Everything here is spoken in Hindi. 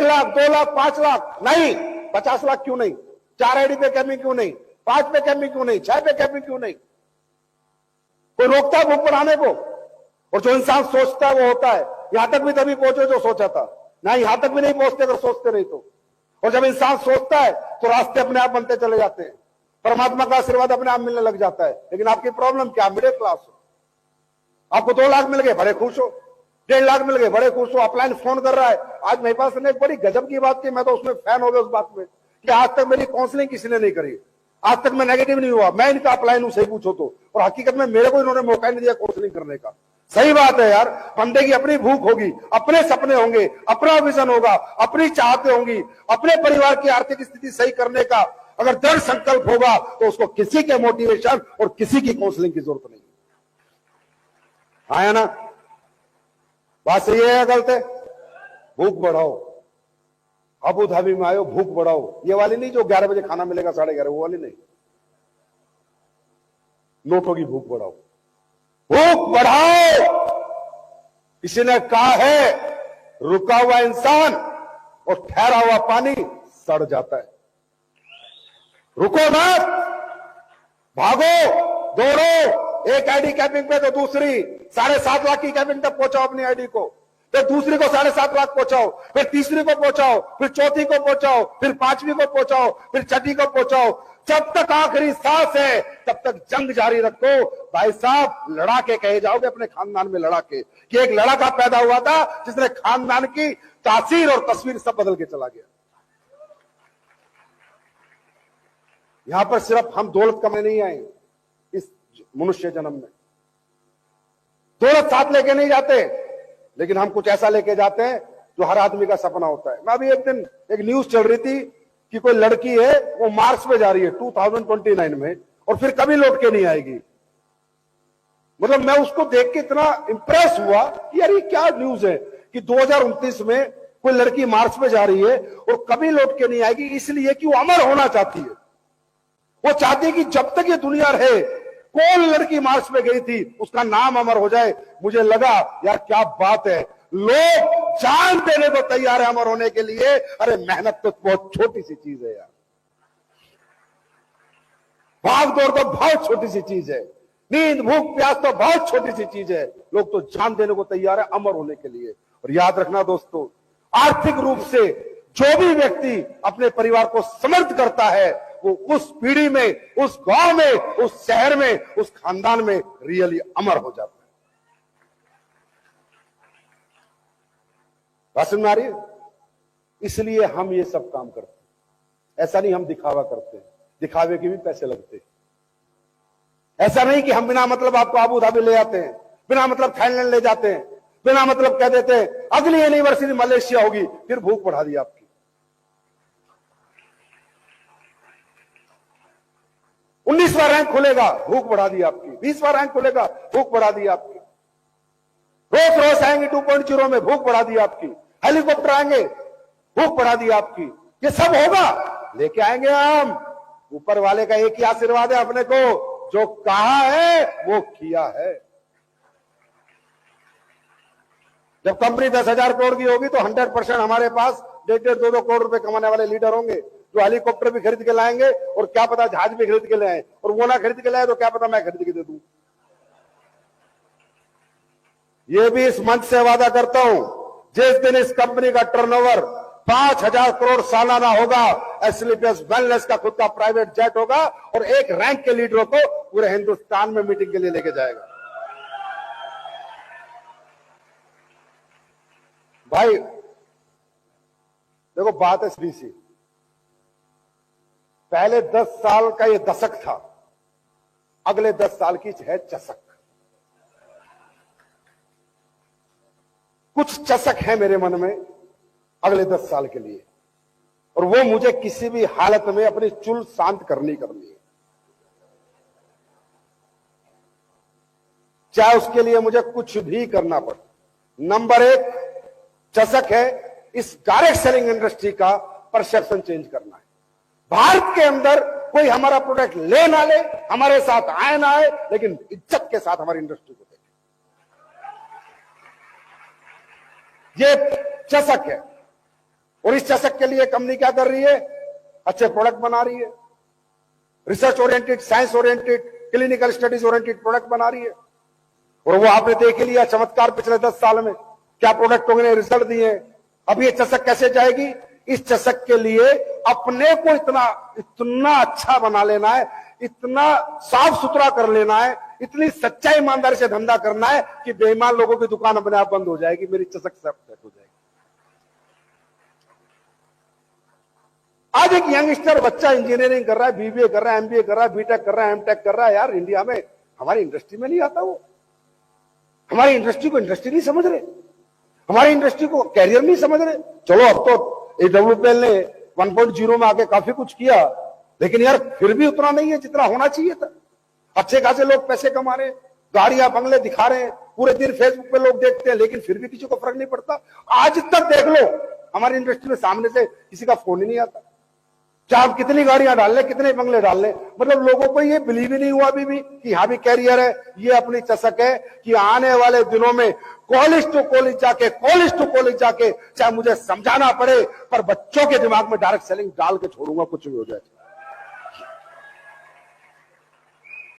1 लाख, 2 लाख, 5 लाख नहीं, 50 लाख क्यों नहीं? 4 आईडी पे कैपिंग क्यों नहीं? 5 पे कैपिंग क्यों नहीं? 6 पे कैपिंग क्यों नहीं? कोई रोकता है भूख बढ़ाने को? और जो इंसान सोचता है वो होता है। यहां तक भी तभी पहुंचे जो सोचा था ना, यहां तक भी नहीं पहुंचते अगर सोचते नहीं तो। और जब इंसान सोचता है तो रास्ते अपने आप बनते चले जाते हैं, परमात्मा का आशीर्वाद अपने आप मिलने लग जाता है। लेकिन आपकी प्रॉब्लम क्या? मिडिल क्लास हो, आपको 2 लाख मिल गए बड़े खुश हो, 1.5 लाख मिल गए बड़े खुश हो, अपलाइन फोन कर रहा है। आज मेरे पास ने एक बड़ी गजब की बात की, मैं तो उसमें फैन हो गया उस बात में कि आज तक मेरी काउंसलिंग किसी ने नहीं करी, आज तक मैं नेगेटिव नहीं हुआ। मैं इनका अपलाइन हूं, सही पूछो तो। और हकीकत में मेरे को इन्होंने मौका नहीं दिया काउंसलिंग करने का। सही बात है यार, बंदे की अपनी भूख होगी, अपने सपने होंगे, अपना विजन होगा, अपनी चाहते होंगी, अपने परिवार की आर्थिक स्थिति सही करने का अगर दृढ़ संकल्प होगा तो उसको किसी के मोटिवेशन और किसी की काउंसलिंग की जरूरत नहीं। आया ना? बात सही है या गलत है? भूख बढ़ाओ। अबू धाबी में आयो, भूख बढ़ाओ। ये वाली नहीं जो 11 बजे खाना मिलेगा 11:30, वो वाली नहीं। नोटों की भूख बढ़ाओ, भूख बढ़ाओ। किसी ने कहा है रुका हुआ इंसान और ठहरा हुआ पानी सड़ जाता है। रुको मत, भागो, दौड़ो। एक आईडी कैपिंग पे तो दूसरी 7.5 लाख की कैपिंग तक पहुंचाओ अपनी आईडी को, फिर दूसरी को 7.5 लाख पहुंचाओ, फिर तीसरी को पहुंचाओ, फिर चौथी को पहुंचाओ, फिर 5वीं को पहुंचाओ, फिर छठी को पहुंचाओ। जब तक आखिरी सांस है तब तक जंग जारी रखो। भाई साहब, लड़ा के कहे जाओगे अपने खानदान में, लड़ा के कि एक लड़का पैदा हुआ था जिसने खानदान की तासीर और तस्वीर सब बदल के चला गया। यहां पर सिर्फ हम दौलत कमाने नहीं आए इस मनुष्य जन्म में, दौलत साथ लेके नहीं जाते, लेकिन हम कुछ ऐसा लेके जाते हैं जो हर आदमी का सपना होता है। मैं अभी एक दिन एक न्यूज चल रही थी कि कोई लड़की है वो मार्स पे जा रही है 2029 में और फिर कभी लौट के नहीं आएगी। मतलब मैं उसको देख के इतना इंप्रेस हुआ कि यार ये क्या न्यूज है कि 2029 में कोई लड़की मार्स पे जा रही है और कभी लौट के नहीं आएगी, इसलिए कि वो अमर होना चाहती है। वो चाहती है कि जब तक ये दुनिया रहे, कौन लड़की मार्स पे गई थी उसका नाम अमर हो जाए। मुझे लगा यार क्या बात है, लोग जान देने को तैयार है अमर होने के लिए। अरे मेहनत तो बहुत छोटी सी चीज है यार, भाग दौड़ तो बहुत छोटी सी चीज है, नींद भूख प्यास तो बहुत छोटी सी चीज है। लोग तो जान देने को तैयार है अमर होने के लिए। और याद रखना दोस्तों, आर्थिक रूप से जो भी व्यक्ति अपने परिवार को समर्थ करता है वो उस पीढ़ी में, उस गांव में, उस शहर में, उस खानदान में रियली अमर हो जाता है। बात समझ में आ रही है? इसलिए हम ये सब काम करते हैं। ऐसा नहीं हम दिखावा करते हैं, दिखावे के भी पैसे लगते हैं। ऐसा नहीं कि हम बिना मतलब आपको अबू धाबी ले जाते हैं, बिना मतलब थाईलैंड ले जाते हैं, बिना मतलब कह देते हैं अगली यूनिवर्सिटी मलेशिया होगी, फिर भूख बढ़ा दी आपकी। 19वां रैंक खुलेगा, भूख बढ़ा दी आपकी। 20वां रैंक खुलेगा, भूख बढ़ा दी आपकी। रोज रोज आएंगे 2.0 में, भूख बढ़ा दी आपकी। हेलीकॉप्टर आएंगे, भूख बढ़ा दी आपकी। ये सब होगा, लेके आएंगे हम। ऊपर वाले का एक ही आशीर्वाद है अपने को, जो कहा है वो किया है। जब कंपनी 10,000 करोड़ की होगी तो 100% हमारे पास 1.5 2 करोड़ रुपए कमाने वाले लीडर होंगे, जो हेलीकॉप्टर भी खरीद के लाएंगे और क्या पता जहाज भी खरीद के ले आए। और वो ना खरीद के लाए तो क्या पता मैं खरीद के दे दूं। ये भी इस मंच से वादा करता हूं, जिस दिन इस कंपनी का टर्नओवर 5,000 करोड़ सालाना होगा, एसलीपीएस वेलनेस का खुद का प्राइवेट जेट होगा और एक रैंक के लीडरों को पूरे हिंदुस्तान में मीटिंग के लिए लेके जाएगा। भाई देखो, बात है सीधी सी। पहले 10 साल का ये दशक था, अगले 10 साल की है चसक। कुछ चसक है मेरे मन में अगले 10 साल के लिए, और वो मुझे किसी भी हालत में अपनी चुल शांत करनी है, चाहे उसके लिए मुझे कुछ भी करना पड़े। नंबर 1 चसक है इस डायरेक्ट सेलिंग इंडस्ट्री का परसेप्शन चेंज करना है। भारत के अंदर कोई हमारा प्रोडक्ट ले ना ले, हमारे साथ आए ना आए, लेकिन इज्जत के साथ हमारी इंडस्ट्री को देखे। ये चसक है। और इस चषक के लिए कंपनी क्या कर रही है? अच्छे प्रोडक्ट बना रही है, research oriented, science oriented, clinical studies oriented product बना रही है। और वो आपने देख लिया चमत्कार पिछले 10 साल में, क्या प्रोडक्टों ने रिजल्ट दिए। अब ये चषक कैसे जाएगी? इस चषक के लिए अपने को इतना अच्छा बना लेना है, इतना साफ सुथरा कर लेना है, इतनी सच्चाई ईमानदारी से धंधा करना है कि बेईमान लोगों की दुकान अपने आप बंद हो जाएगी, मेरी चषक सब सेट हो जाएगी। आज एक यंगस्टर बच्चा इंजीनियरिंग कर रहा है, बीबीए कर रहा है, एमबीए कर रहा है, बीटेक कर रहा है, एमटेक कर रहा है। यार इंडिया में हमारी इंडस्ट्री में नहीं आता वो, हमारी इंडस्ट्री को इंडस्ट्री नहीं समझ रहे, हमारी इंडस्ट्री को कैरियर नहीं समझ रहे। चलो अब तो AWPL ने 1.0 में आके काफी कुछ किया, लेकिन यार फिर भी उतना नहीं है जितना होना चाहिए था। अच्छे खासे लोग पैसे कमा रहे हैं, गाड़ियां बंगले दिखा रहे हैं, पूरे दिन फेसबुक पे लोग देखते हैं, लेकिन फिर भी किसी को फर्क नहीं पड़ता। आज तक देख लो हमारी इंडस्ट्री में सामने से किसी का फोन ही नहीं आता, चाहे आप कितनी गाड़ियां डाल ले, कितने बंगले डाल ले, मतलब लोगों को ये बिलीव ही नहीं हुआ अभी भी कि यहाँ भी कैरियर है। ये अपनी चषक है कि आने वाले दिनों में कॉलेज टू कॉलेज जाके चाहे मुझे समझाना पड़े, पर बच्चों के दिमाग में डायरेक्ट सेलिंग डाल के छोड़ूंगा, कुछ भी हो जाए।